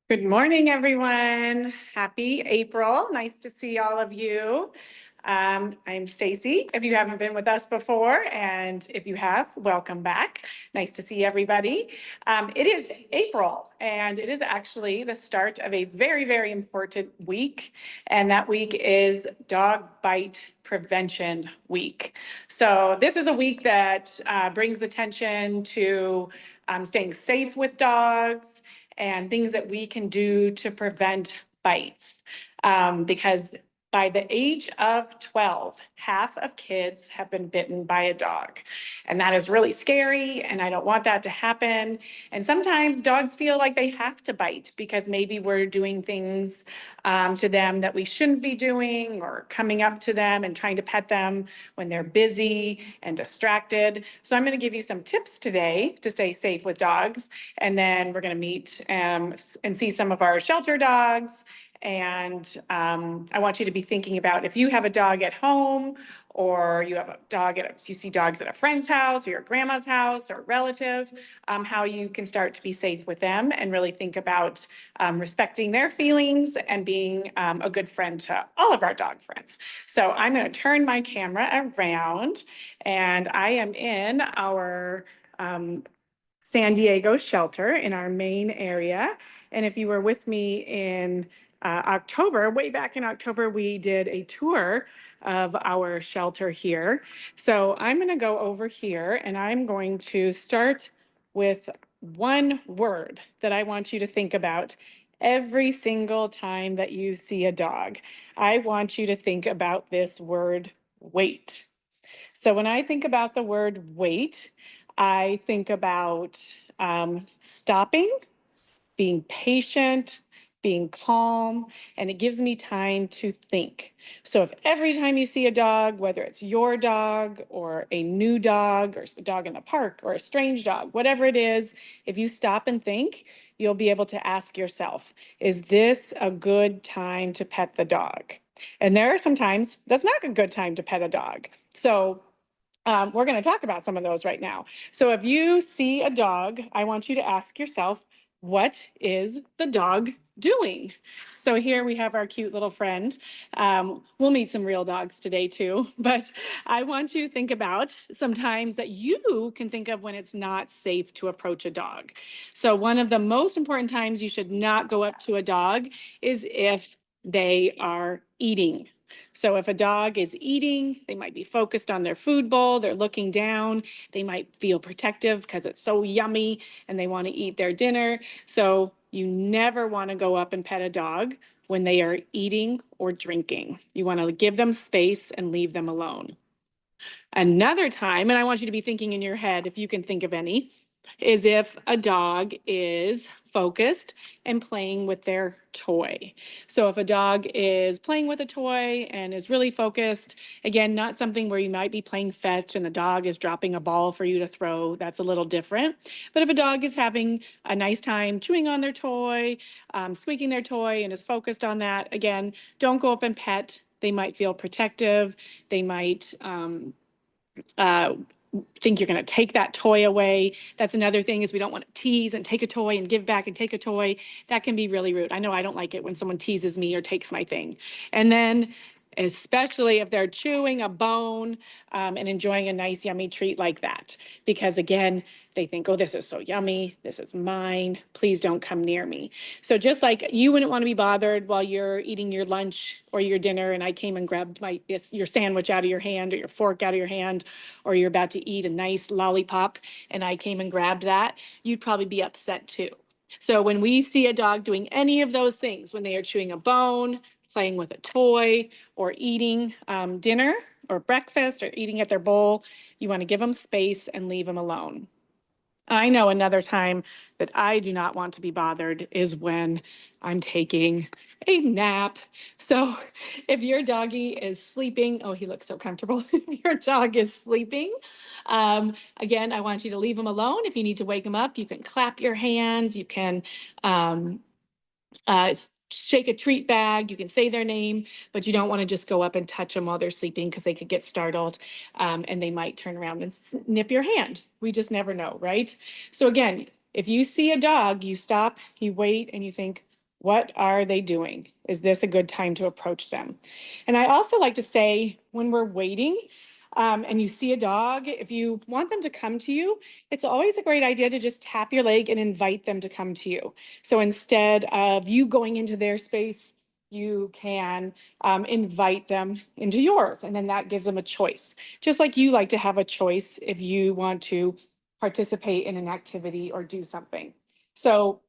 Good morning, everyone. Happy April. Nice to see all of you. I'm Stacy, if you haven't been with us before, and if you have, welcome back. Nice to see everybody. It is April, and it is actually the start of a very, very important week, and that week is Dog Bite Prevention Week. So this is a week that brings attention to staying safe with dogs, and things that we can do to prevent bites. Because by the age of 12, half of kids have been bitten by a dog. And that is really scary, and I don't want that to happen. And sometimes dogs feel like they have to bite because maybe we're doing things to them that we shouldn't be doing, or coming up to them and trying to pet them when they're busy and distracted. So I'm going to give you some tips today to stay safe with dogs. And then we're going to meet and see some of our shelter dogs. And I want you to be thinking about, if you have a dog at home, or you have a dog you see dogs at a friend's house or your grandma's house or a relative, how you can start to be safe with them and really think about respecting their feelings and being a good friend to all of our dog friends. So I'm going to turn my camera around, and I am in our San Diego shelter in our main area. And if you were with me in October, way back in October, we did a tour of our shelter here. So I'm going to go over here, and I'm going to start with one word that I want you to think about every single time that you see a dog. I want you to think about this word, wait. So when I think about the word wait, I think about stopping, being patient, being calm, and it gives me time to think. So if every time you see a dog, whether it's your dog or a new dog or a dog in the park or a strange dog, whatever it is, if you stop and think, you'll be able to ask yourself, is this a good time to pet the dog? And there are some times that's not a good time to pet a dog. So we're going to talk about some of those right now. So if you see a dog, I want you to ask yourself, what is the dog doing? So here we have our cute little friend. We'll meet some real dogs today too, but I want you to think about some times that you can think of when it's not safe to approach a dog. So one of the most important times you should not go up to a dog is if they are eating. So if a dog is eating, they might be focused on their food bowl, they're looking down, they might feel protective because it's so yummy and they want to eat their dinner. So you never want to go up and pet a dog when they are eating or drinking. You want to give them space and leave them alone. Another time, and I want you to be thinking in your head, if you can think of any, is if a dog is focused and playing with their toy. So if a dog is playing with a toy and is really focused, again, not something where you might be playing fetch and the dog is dropping a ball for you to throw, that's a little different. But if a dog is having a nice time chewing on their toy, squeaking their toy, and is focused on that, again, don't go up and pet. They might feel protective. They might uh, think you're going to take that toy away. That's another thing, is we don't want to tease and take a toy and give back and take a toy. That can be really rude. I know I don't like it when someone teases me or takes my thing. And then especially if they're chewing a bone and enjoying a nice yummy treat like that, because again, they think, oh, this is so yummy, this is mine, please don't come near me. So just like you wouldn't want to be bothered while you're eating your lunch or your dinner and I came and grabbed your sandwich out of your hand, or your fork out of your hand, or you're about to eat a nice lollipop and I came and grabbed that, you'd probably be upset too. So when we see a dog doing any of those things, when they are chewing a bone, playing with a toy, or eating dinner or breakfast, or eating at their bowl, you want to give them space and leave them alone. I know another time that I do not want to be bothered is when I'm taking a nap. So if your doggy is sleeping, oh, he looks so comfortable. If your dog is sleeping, again, I want you to leave him alone. If you need to wake him up, you can clap your hands, you can shake a treat bag, you can say their name, but you don't want to just go up and touch them while they're sleeping, because they could get startled and they might turn around and snip your hand. We just never know, right? So again, if you see a dog, you stop, you wait, and you think, What are they doing? Is this a good time to approach them? And I also like to say when we're waiting and you see a dog, if you want them to come to you, it's always a great idea to just tap your leg and invite them to come to you. So instead of you going into their space, you can invite them into yours, and then that gives them a choice. Just like you like to have a choice if you want to participate in an activity or do something. So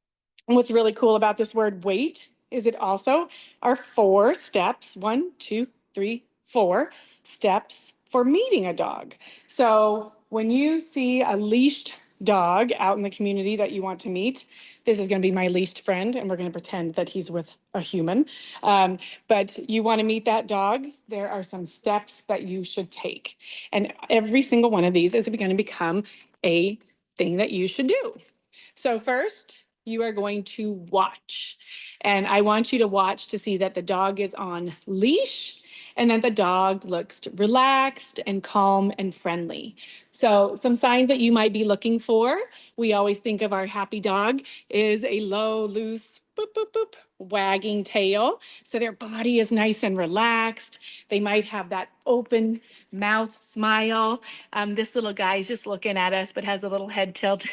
what's really cool about this word wait is it also are 4 steps, 1, 2, 3, 4 steps for meeting a dog. So when you see a leashed dog out in the community that you want to meet, this is going to be my leashed friend, and we're going to pretend that he's with a human. But you want to meet that dog, there are some steps that you should take. And every single one of these is going to become a thing that you should do. So first, you are going to watch. And I want you to watch to see that the dog is on leash and that the dog looks relaxed and calm and friendly. So some signs that you might be looking for, we always think of our happy dog, is a low, loose, boop, boop, boop, wagging tail. So their body is nice and relaxed. They might have that open mouth smile. This little guy is just looking at us, but has a little head tilt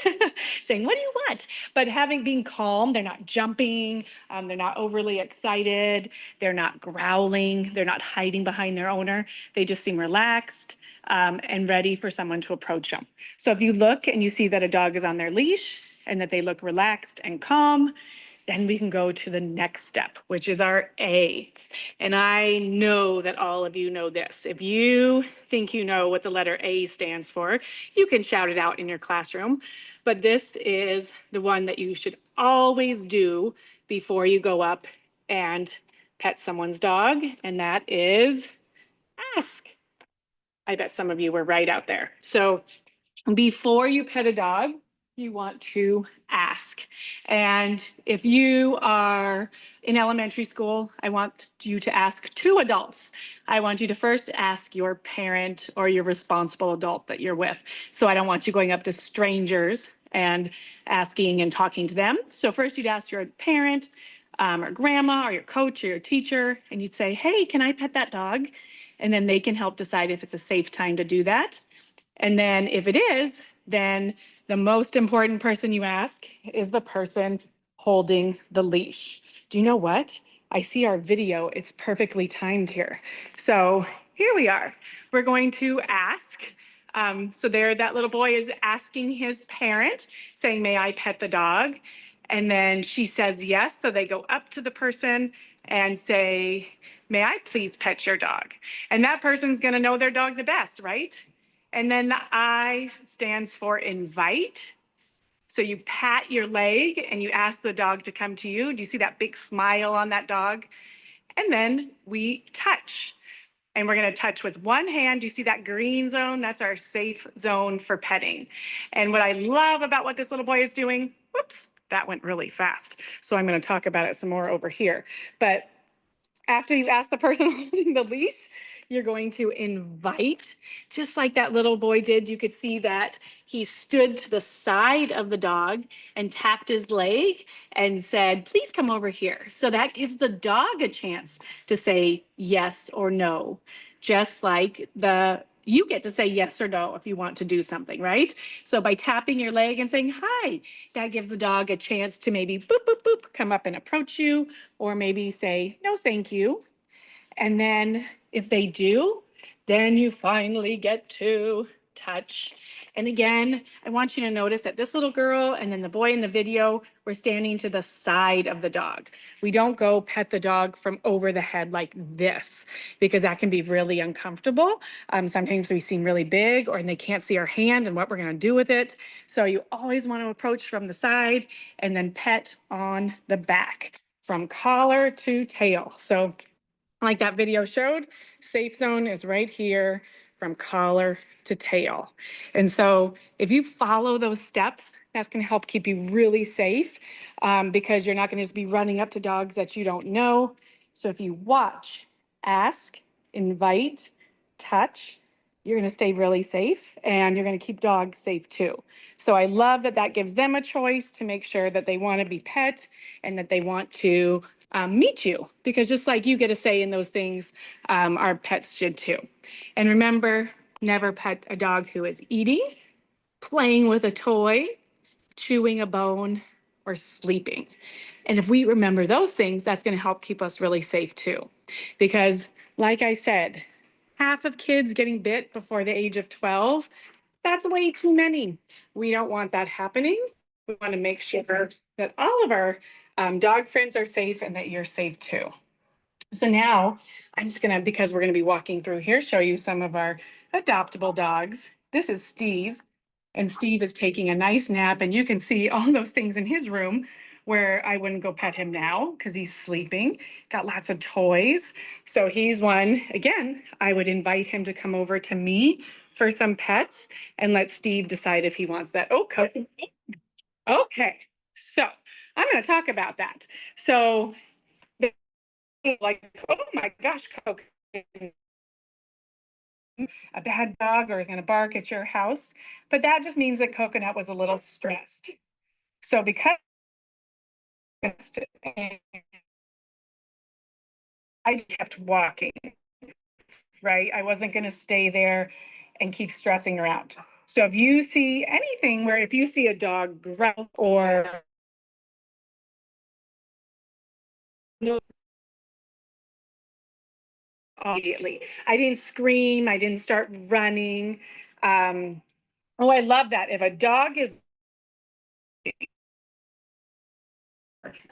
saying, what do you want? But being calm, they're not jumping, they're not overly excited, they're not growling, they're not hiding behind their owner. They just seem relaxed and ready for someone to approach them. So if you look and you see that a dog is on their leash and that they look relaxed and calm, then we can go to the next step, which is our A. And I know that all of you know this. If you think you know what the letter A stands for, you can shout it out in your classroom. But this is the one that you should always do before you go up and pet someone's dog, and that is ask. I bet some of you were right out there. So before you pet a dog, you want to ask. And if you are in elementary school, I want you to ask 2 adults. I want you to first ask your parent or your responsible adult that you're with. So I don't want you going up to strangers and asking and talking to them. So first you'd ask your parent or grandma or your coach or your teacher, and you'd say, hey, can I pet that dog? And then they can help decide if it's a safe time to do that. And then if it is, then the most important person you ask is the person holding the leash. Do you know what? I see our video. It's perfectly timed here. So here we are. We're going to ask. So there, that little boy is asking his parent, saying, may I pet the dog? And then she says yes. So they go up to the person and say, may I please pet your dog? And that person's going to know their dog the best, right? And then the I stands for invite. So you pat your leg and you ask the dog to come to you. Do you see that big smile on that dog? And then we touch. And we're going to touch with one hand. Do you see that green zone? That's our safe zone for petting. And what I love about what this little boy is doing, whoops, that went really fast. So I'm going to talk about it some more over here. But after you ask the person holding the leash, you're going to invite, just like that little boy did. You could see that he stood to the side of the dog and tapped his leg and said, please come over here. So that gives the dog a chance to say yes or no, just like you get to say yes or no if you want to do something, right? So by tapping your leg and saying hi, that gives the dog a chance to maybe boop, boop, boop, come up and approach you, or maybe say, no, thank you. And then if they do, then you finally get to touch. And again, I want you to notice that this little girl and then the boy in the video were standing to the side of the dog. We don't go pet the dog from over the head like this, because that can be really uncomfortable. Sometimes we seem really big or they can't see our hand and what we're going to do with it. So you always want to approach from the side and then pet on the back from collar to tail. So like that video showed, safe zone is right here from collar to tail. And so if you follow those steps, that's going to help keep you really safe because you're not going to just be running up to dogs that you don't know. So if you watch, ask, invite, touch, you're going to stay really safe and you're going to keep dogs safe too. So I love that that gives them a choice to make sure that they want to be pet and that they want to meet you, because just like you get a say in those things, our pets should too. And remember, never pet a dog who is eating, playing with a toy, chewing a bone, or sleeping. And if we remember those things, that's going to help keep us really safe too. Because, like I said, half of kids getting bit before the age of 12, that's way too many. We don't want that happening. We want to make sure that all of our dog friends are safe and that you're safe too. So now I'm just going to, because we're going to be walking through here, show you some of our adoptable dogs. This is Steve, and Steve is taking a nice nap, and you can see all those things in his room where I wouldn't go pet him now because he's sleeping. Got lots of toys. So he's one, again, I would invite him to come over to me for some pets and let Steve decide if he wants that. Oh, okay. So I'm going to talk about that. So like, oh my gosh, Coke, a bad dog or is going to bark at your house. But that just means that Coconut was a little stressed. So because I kept walking, right? I wasn't going to stay there and keep stressing her out. So if you see anything where if you see a dog growl or no, immediately, I didn't scream, I didn't start running. Oh, I love that. If a dog is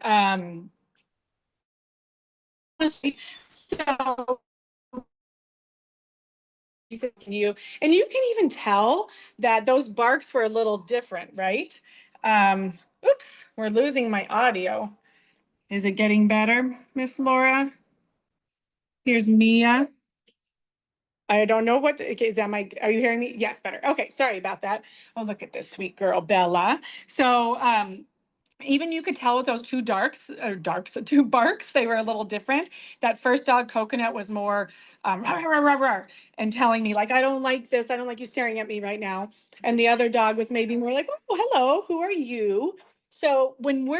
um so you and you can even tell that those barks were a little different, right? Oops, we're losing my audio. Is it getting better, Miss Laura? Here's Mia. I don't know what is that my are you hearing me? Yes, better. Okay, sorry about that. Oh, look at this sweet girl, Bella. So even you could tell with those two barks, they were a little different. That first dog, Coconut, was more rah, rah, rah, rah, and telling me like, I don't like this. I don't like you staring at me right now. And the other dog was maybe more like, oh, hello, who are you? So when we're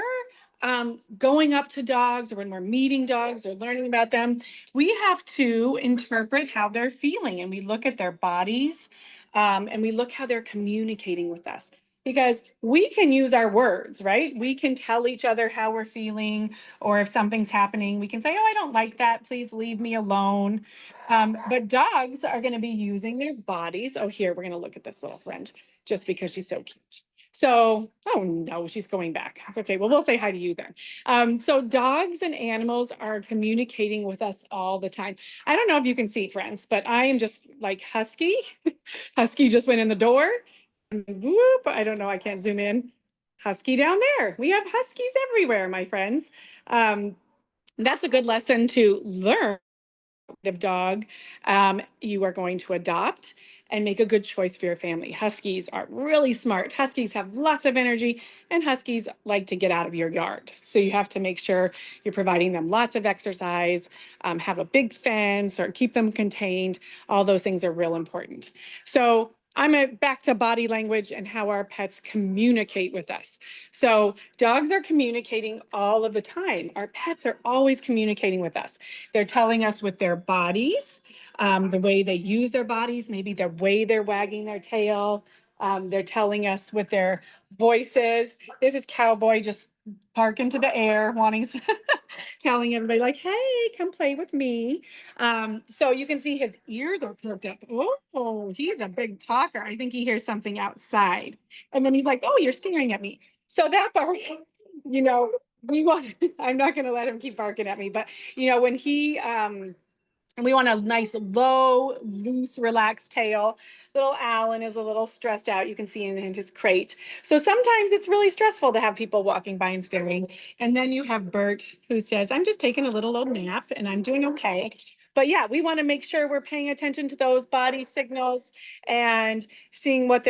going up to dogs or when we're meeting dogs or learning about them, we have to interpret how they're feeling and we look at their bodies and we look how they're communicating with us, because we can use our words, right? We can tell each other how we're feeling, or if something's happening, we can say, oh, I don't like that. Please leave me alone. But dogs are going to be using their bodies. Oh, here, we're going to look at this little friend just because she's so cute. So, oh no, she's going back. It's okay. Well, we'll say hi to you then. So dogs and animals are communicating with us all the time. I don't know if you can see, friends, but I am just like Husky. Husky just went in the door. Whoop, I don't know, I can't zoom in. Husky down there. We have huskies everywhere, my friends. That's a good lesson to learn of dog you are going to adopt and make a good choice for your family. Huskies are really smart. Huskies have lots of energy and huskies like to get out of your yard. So you have to make sure you're providing them lots of exercise, have a big fence or keep them contained. All those things are real important. So I'm back to body language and how our pets communicate with us. So dogs are communicating all of the time. Our pets are always communicating with us. They're telling us with their bodies, the way they use their bodies, maybe the way they're wagging their tail. They're telling us with their voices. This is Cowboy just park into the air, wanting, telling everybody like, hey, come play with me. So you can see his ears are perked up. Oh, he's a big talker. I think he hears something outside. And then he's like, oh, you're staring at me. So that part, you know, we want, I'm not going to let him keep barking at me, but when he, and we want a nice, low, loose, relaxed tail. Little Alan is a little stressed out. You can see in his crate. So sometimes it's really stressful to have people walking by and staring. And then you have Bert, who says, I'm just taking a little old nap and I'm doing okay. But yeah, we want to make sure we're paying attention to those body signals and seeing that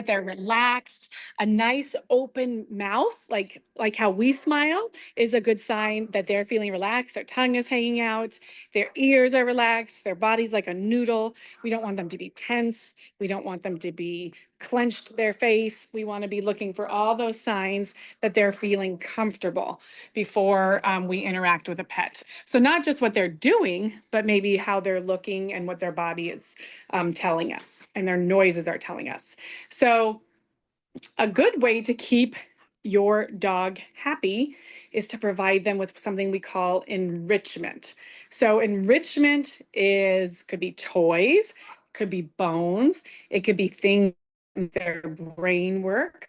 they're relaxed. A nice open mouth, like how we smile, is a good sign that they're feeling relaxed. Their tongue is hanging out, their ears are relaxed, their body's like a noodle. We don't want them to be tense. We don't want them to be clenched to their face. We want to be looking for all those signs that they're feeling comfortable before we interact with a pet. So not just what they're doing, but maybe how they're looking and what their body is telling us and their noises are telling us. So a good way to keep your dog happy is to provide them with something we call enrichment. So enrichment could be toys, could be bones, it could be things in their brain work.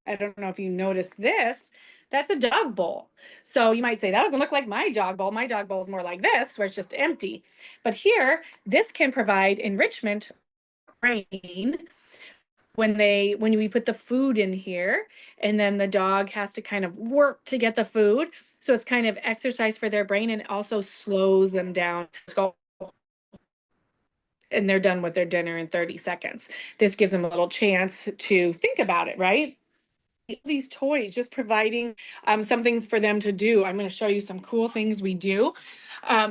I don't know if you noticed this. That's a dog bowl. So you might say, that doesn't look like my dog bowl. My dog bowl is more like this, where it's just empty. But here, this can provide enrichment brain when we put the food in here, and then the dog has to kind of work to get the food. So it's kind of exercise for their brain, and it also slows them down. And they're done with their dinner in 30 seconds. This gives them a little chance to think about it, right? These toys, just providing something for them to do. I'm going to show you some cool things we do.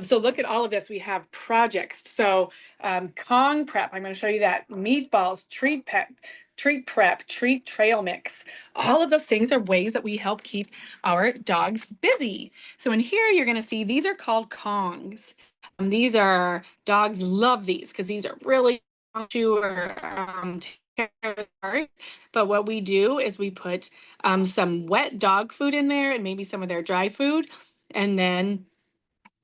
So look at all of this. We have projects. So Kong prep, I'm going to show you that. Meatballs, treat prep, treat trail mix. All of those things are ways that we help keep our dogs busy. So in here, you're going to see these are called Kongs. These are, dogs love these because these are really chew but what we do is we put some wet dog food in there and maybe some of their dry food, and then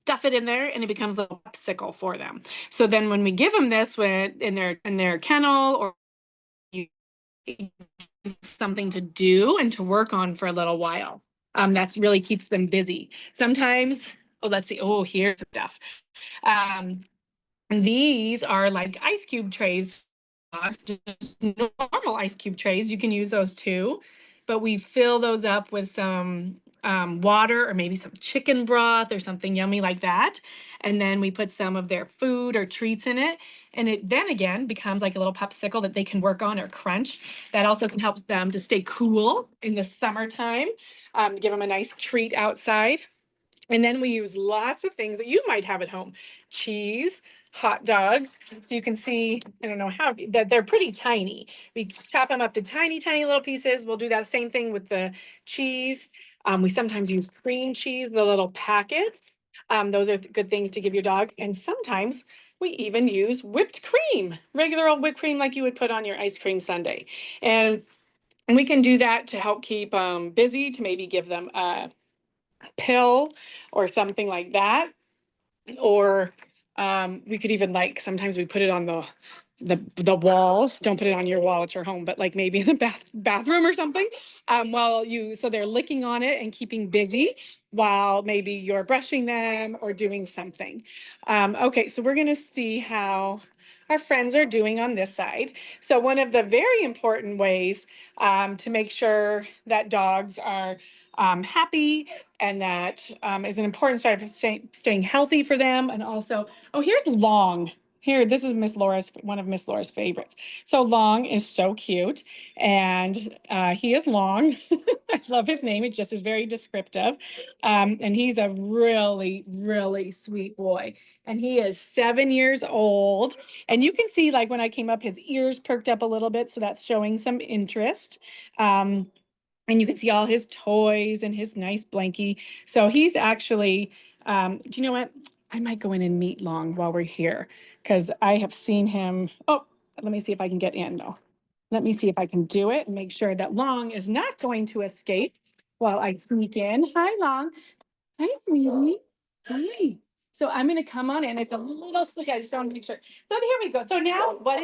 stuff it in there, and it becomes a popsicle for them. So then when we give them this in their kennel, or something to do and to work on for a little while, that's really keeps them busy. Sometimes, let's see. Here's stuff. These are like ice cube trays, just normal ice cube trays. You can use those too, but we fill those up with some water or maybe some chicken broth or something yummy like that. And then we put some of their food or treats in it. And it then again becomes like a little popsicle that they can work on or crunch. That also can help them to stay cool in the summertime, give them a nice treat outside. And then we use lots of things that you might have at home. Cheese, hot dogs. So you can see, I don't know how, that they're pretty tiny. We chop them up to tiny, tiny little pieces. We'll do that same thing with the cheese. We sometimes use cream cheese, the little packets. Those are good things to give your dog. And sometimes we even use whipped cream, regular old whipped cream like you would put on your ice cream sundae. And we can do that to help keep busy, to maybe give them a pill or something like that. Or we could even, like, sometimes we put it on the wall. Don't put it on your wall at your home, but like maybe in the bathroom or something. So they're licking on it and keeping busy while maybe you're brushing them or doing something. Okay, so we're gonna see how our friends are doing on this side. So one of the very important ways to make sure that dogs are happy, and that is an important start of staying healthy for them. And also, here's Long. Here, this is one of Miss Laura's favorites. So Long is so cute, and he is Long. I love his name. It just is very descriptive. And he's a really, really sweet boy. And he is 7 years old. And you can see, like, when I came up, his ears perked up a little bit, so that's showing some interest. And you can see all his toys and his nice blankie. So he's actually, do you know what? I might go in and meet Long while we're here, because I have seen him. Oh, let me see if I can get in though. Let me see if I can do it and make sure that Long is not going to escape while I sneak in. Hi, Long. Hi, sweetie. Hi. So I'm gonna come on in. It's a little squishy. I just want to make sure. So here we go. So now what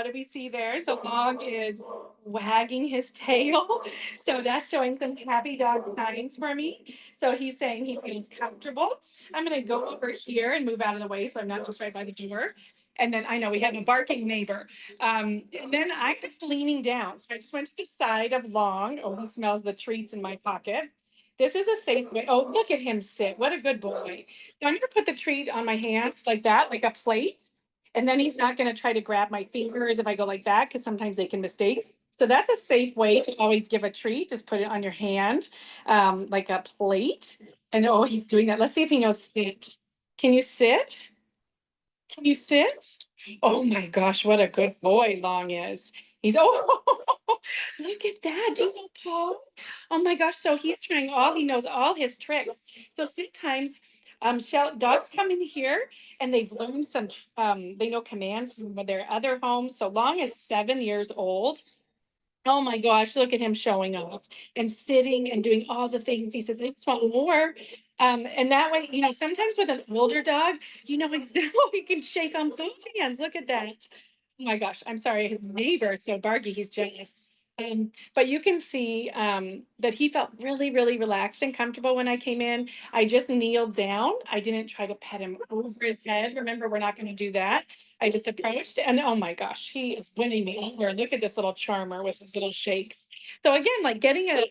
do we see there? So Long is wagging his tail. So that's showing some happy dog signs for me. So he's saying he feels comfortable. I'm gonna go over here and move out of the way so I'm not just right by the door. And then I know we have a barking neighbor. And then I'm just leaning down. So I just went to the side of Long. Oh, he smells the treats in my pocket. This is a safe way. Oh, look at him sit. What a good boy. Now I'm gonna put the treat on my hands like that, like a plate. And then he's not gonna try to grab my fingers if I go like that, because sometimes they can mistake. So that's a safe way to always give a treat. Just put it on your hand, like a plate. And oh, he's doing that. Let's see if he knows sit. Can you sit? Can you sit? Oh my gosh, what a good boy Long is. He's oh look at that. Do you know Paul? Oh my gosh, so he's trying all he knows all his tricks. So sometimes dogs come in here and they've learned they know commands from their other homes. So Long is 7 years old. Oh my gosh, look at him showing off and sitting and doing all the things. He says, I just want more. And that way, sometimes with an older dog, exactly he can shake on both hands. Look at that. Oh my gosh, I'm sorry. His neighbor is so barky, he's jealous. But you can see that he felt really, really relaxed and comfortable when I came in. I just kneeled down. I didn't try to pet him over his head. Remember, we're not going to do that. I just approached and oh my gosh, he is winning me over. Look at this little charmer with his little shakes. So again, like getting a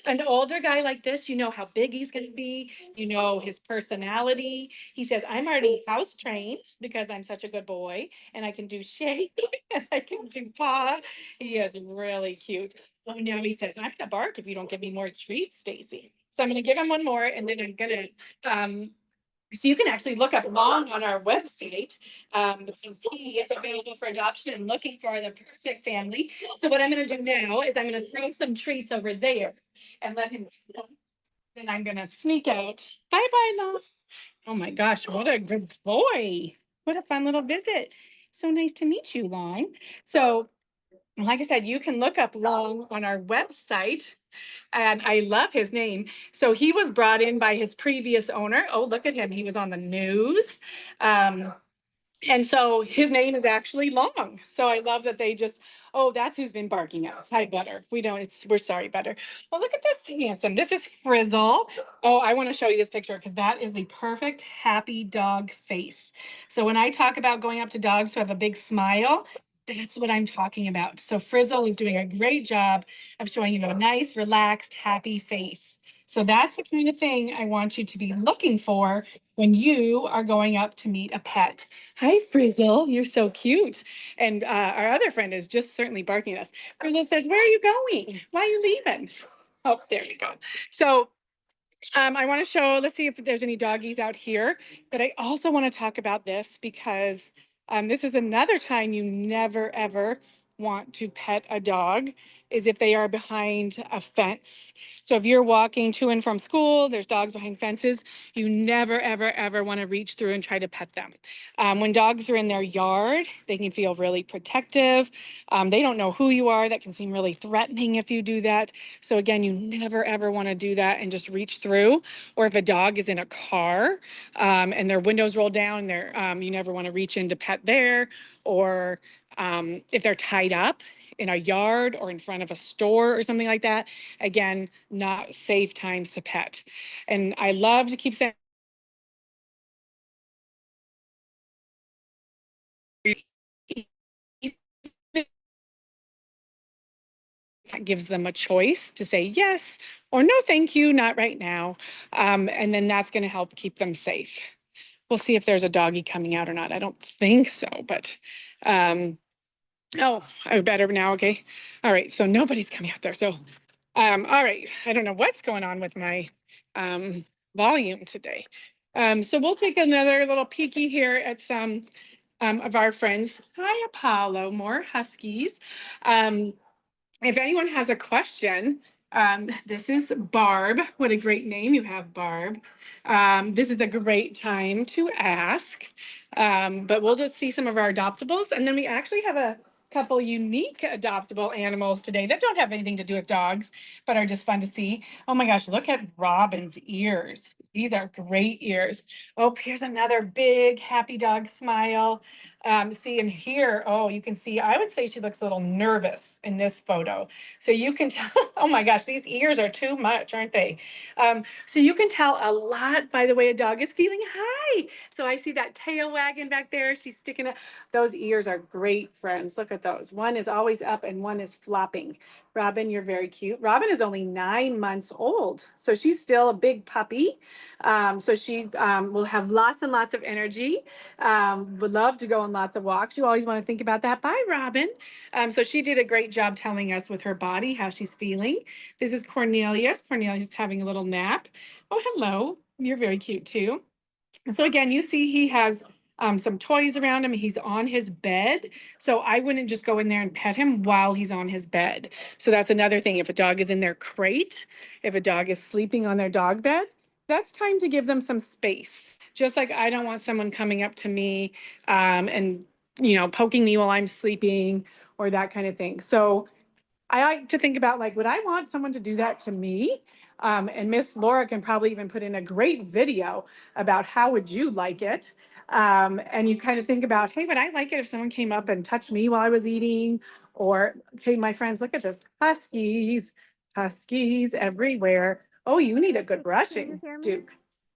an older guy like this, you know how big he's going to be, you know his personality. He says, I'm already house trained because I'm such a good boy and I can do shake and I can do paw. He is really cute. Oh, now he says, I'm gonna bark if you don't give me more treats, Stacy. So I'm gonna give him one more and then I'm gonna so you can actually look up Long on our website because he is available for adoption and looking for the perfect family. So what I'm going to do now is I'm going to throw some treats over there and let him. Then I'm going to sneak out. Bye bye, Long. Oh my gosh, what a good boy! What a fun little visit. So nice to meet you, Long. So, like I said, you can look up Long on our website and I love his name. So he was brought in by his previous owner. Oh, look at him. He was on the news. Um, and so his name is actually Long. So I love that they just, oh, that's who's been barking at us. Hi, Butter. We're sorry, Butter. Oh, look at this handsome. This is Frizzle. Oh, I want to show you this picture because that is the perfect happy dog face. So when I talk about going up to dogs who have a big smile, that's what I'm talking about. So Frizzle is doing a great job of showing you a nice, relaxed, happy face. So that's the kind of thing I want you to be looking for when you are going up to meet a pet. Hi, Frizzle. You're so cute. And our other friend is just certainly barking at us. Frizzle says, where are you going? Why are you leaving? Oh, there we go. So I want to show, let's see if there's any doggies out here, but I also want to talk about this because this is another time you never ever want to pet a dog is if they are behind a fence. So if you're walking to and from school, there's dogs behind fences, you never ever ever want to reach through and try to pet them. When dogs are in their yard, they can feel really protective. They don't know who you are. That can seem really threatening if you do that. So again, you never ever want to do that and just reach through. Or if a dog is in a car and their windows roll down, you never want to reach in to pet there. Or if they're tied up in a yard or in front of a store or something like that, again, not safe times to pet. And I love to keep saying that gives them a choice to say yes or no, thank you, not right now. And then that's going to help keep them safe. We'll see if there's a doggy coming out or not. I don't think so, but oh, I better now. Okay. All right. So nobody's coming out there. So, all right. I don't know what's going on with my volume today. So we'll take another little peeky here at some of our friends. Hi, Apollo, more Huskies. If anyone has a question, this is Barb. What a great name you have, Barb. This is a great time to ask, but we'll just see some of our adoptables. And then we actually have a couple unique adoptable animals today that don't have anything to do with dogs, but are just fun to see. Oh my gosh, look at Robin's ears. These are great ears. Oh, here's another big happy dog smile. See in here, oh, you can see, I would say she looks a little nervous in this photo. So you can tell, oh my gosh, these ears are too much, aren't they? So you can tell a lot by the way a dog is feeling. Hi. So I see that tail wagging back there. She's sticking it. Those ears are great, friends. Look at those. One is always up and one is flopping. Robin, you're very cute. Robin is only 9 months old, so she's still a big puppy. So she will have lots and lots of energy. Would love to go on lots of walks. You always want to think about that. Bye, Robin. So she did a great job telling us with her body how she's feeling. This is Cornelius. Cornelius is having a little nap. Oh, hello. You're very cute too. So again, you see he has some toys around him. He's on his bed. So I wouldn't just go in there and pet him while he's on his bed. So that's another thing. If a dog is in their crate, if a dog is sleeping on their dog bed, that's time to give them some space. Just like I don't want someone coming up to me and, poking me while I'm sleeping or that kind of thing. So I like to think about like, would I want someone to do that to me? And Miss Laura can probably even put in a great video about how would you like it? And you kind of think about, hey, would I like it if someone came up and touched me while I was eating? Or, okay, my friends, look at this, huskies everywhere. Oh, you need a good Can you brushing, hear me? Duke.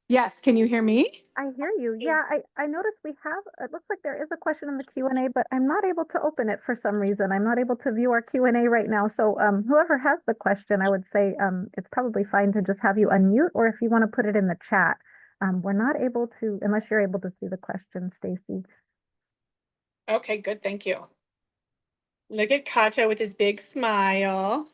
Yes, can you hear me? I hear you. Yeah, I noticed we have, it looks like there is a question in the Q&A, but I'm not able to open it for some reason. I'm not able to view our Q&A right now. So whoever has the question, I would say it's probably fine to just have you unmute, or if you want to put it in the chat. We're not able to, unless you're able to see the question, Stacy. Okay, good, thank you. Look at Kato with his big smile.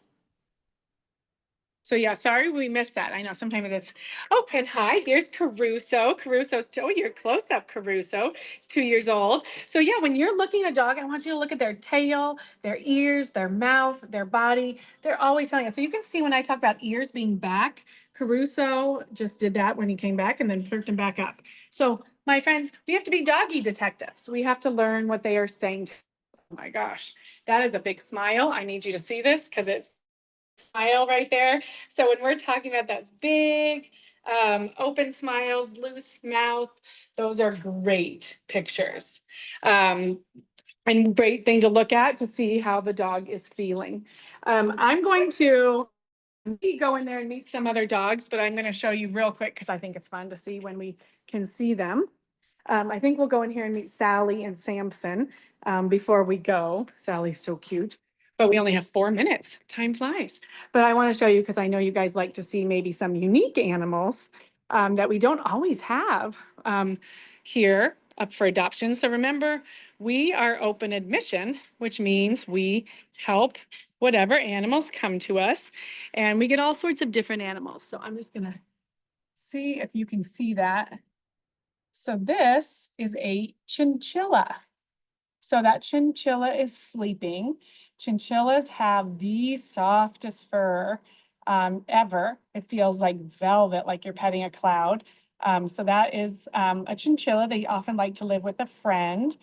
So yeah, sorry we missed that. I know sometimes it's open. Hi, here's Caruso. Caruso's oh, you're close up, Caruso. It's 2 years old. So yeah, when you're looking at a dog, I want you to look at their tail, their ears, their mouth, their body. They're always telling us. So you can see when I talk about ears being back, Caruso just did that when he came back and then perked him back up. So my friends, we have to be doggy detectives. We have to learn what they are saying. Oh my gosh, that is a big smile. I need you to see this because it's smile right there. So when we're talking about that big, open smiles, loose mouth, those are great pictures. And great thing to look at to see how the dog is feeling. I'm going to go in there and meet some other dogs, but I'm going to show you real quick because I think it's fun to see when we can see them. I think we'll go in here and meet Sally and Samson before we go. Sally's so cute, but we only have 4 minutes. Time flies. But I want to show you because I know you guys like to see maybe some unique animals that we don't always have here up for adoption. So remember, we are open admission, which means we help whatever animals come to us, and we get all sorts of different animals. So I'm just going to see if you can see that. So this is a chinchilla. So that chinchilla is sleeping. Chinchillas have the softest fur ever. It feels like velvet, like you're petting a cloud. So that is a chinchilla. They often like to live with a friend.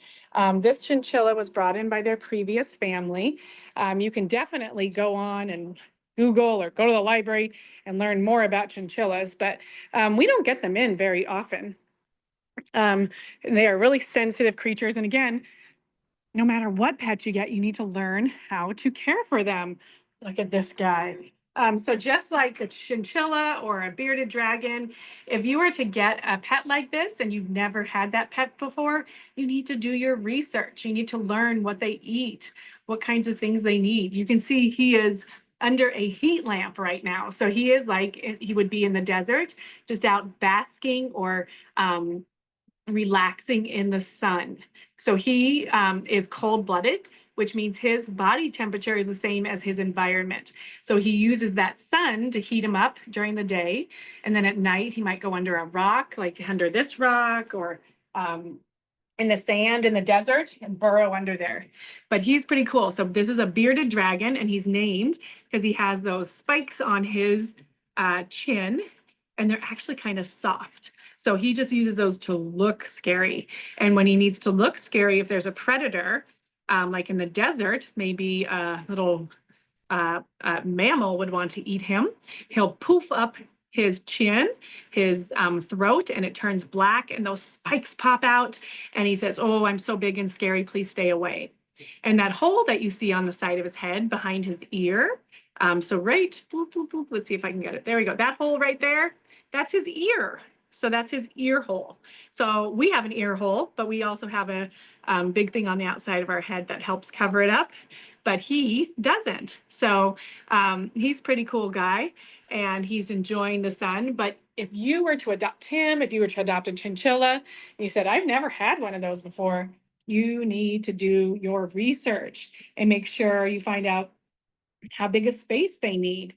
This chinchilla was brought in by their previous family. You can definitely go on and Google or go to the library and learn more about chinchillas, but we don't get them in very often. They are really sensitive creatures. And again, no matter what pet you get, you need to learn how to care for them. Look at this guy. So just like a chinchilla or a bearded dragon, if you were to get a pet like this and you've never had that pet before, you need to do your research. You need to learn what they eat, what kinds of things they need. You can see he is under a heat lamp right now. So he is like, he would be in the desert, just out basking or relaxing in the sun. So he is cold-blooded, which means his body temperature is the same as his environment. So he uses that sun to heat him up during the day. And then at night, he might go under a rock, like under this rock or in the sand in the desert and burrow under there. But he's pretty cool. So this is a bearded dragon, and he's named because he has those spikes on his chin, and they're actually kind of soft. So he just uses those to look scary. And when he needs to look scary, if there's a predator, like in the desert, maybe a little mammal would want to eat him, he'll poof up his chin, his throat, and it turns black and those spikes pop out. And he says, "Oh, I'm so big and scary. Please stay away." And that hole that you see on the side of his head behind his ear. So right, boop, boop, boop, let's see if I can get it. There we go. That hole right there, that's his ear. So that's his ear hole. So we have an ear hole, but we also have a big thing on the outside of our head that helps cover it up. But he doesn't. So he's a pretty cool guy and he's enjoying the sun. But if you were to adopt him, if you were to adopt a chinchilla, and you said, "I've never had one of those before," you need to do your research and make sure you find out how big a space they need.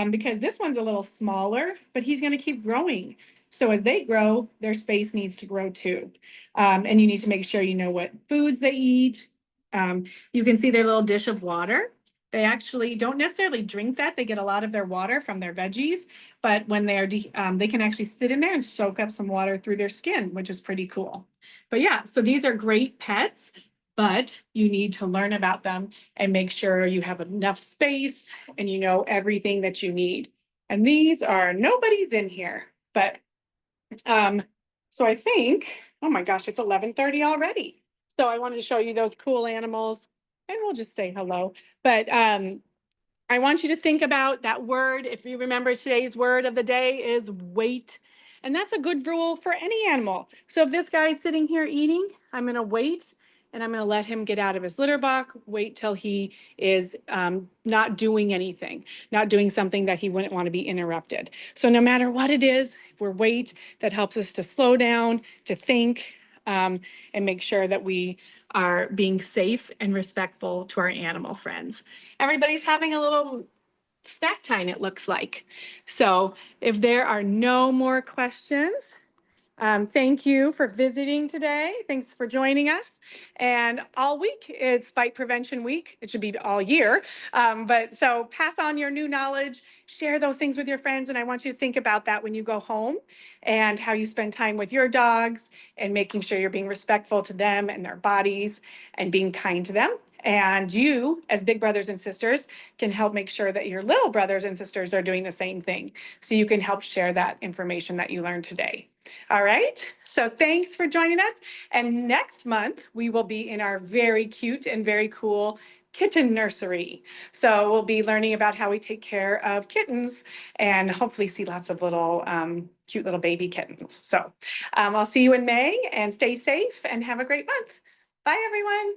Because this one's a little smaller, but he's going to keep growing. So as they grow, their space needs to grow too. And you need to make sure you know what foods they eat. You can see their little dish of water. They actually don't necessarily drink that. They get a lot of their water from their veggies, but when they're they can actually sit in there and soak up some water through their skin, which is pretty cool. But yeah, so these are great pets, but you need to learn about them and make sure you have enough space and you know everything that you need. And these are, nobody's in here, but so I think, oh my gosh, it's 11:30 already. So I wanted to show you those cool animals and we'll just say hello. But I want you to think about that word. If you remember, today's word of the day is wait. And that's a good rule for any animal. So if this guy's sitting here eating, I'm going to wait and I'm going to let him get out of his litter box, wait till he is not doing anything, not doing something that he wouldn't want to be interrupted. So no matter what it is, if we're wait, that helps us to slow down, to think, and make sure that we are being safe and respectful to our animal friends. Everybody's having a little snack time, it looks like. So if there are no more questions, thank you for visiting today. Thanks for joining us. And all week is Fight Prevention Week. It should be all year. But so pass on your new knowledge, share those things with your friends. And I want you to think about that when you go home and how you spend time with your dogs and making sure you're being respectful to them and their bodies and being kind to them. And you, as big brothers and sisters, can help make sure that your little brothers and sisters are doing the same thing. So you can help share that information that you learned today. All right, so thanks for joining us. And next month, we will be in our very cute and very cool kitten nursery. So we'll be learning about how we take care of kittens and hopefully see lots of little cute little baby kittens. So I'll see you in May and stay safe and have a great month. Bye, everyone.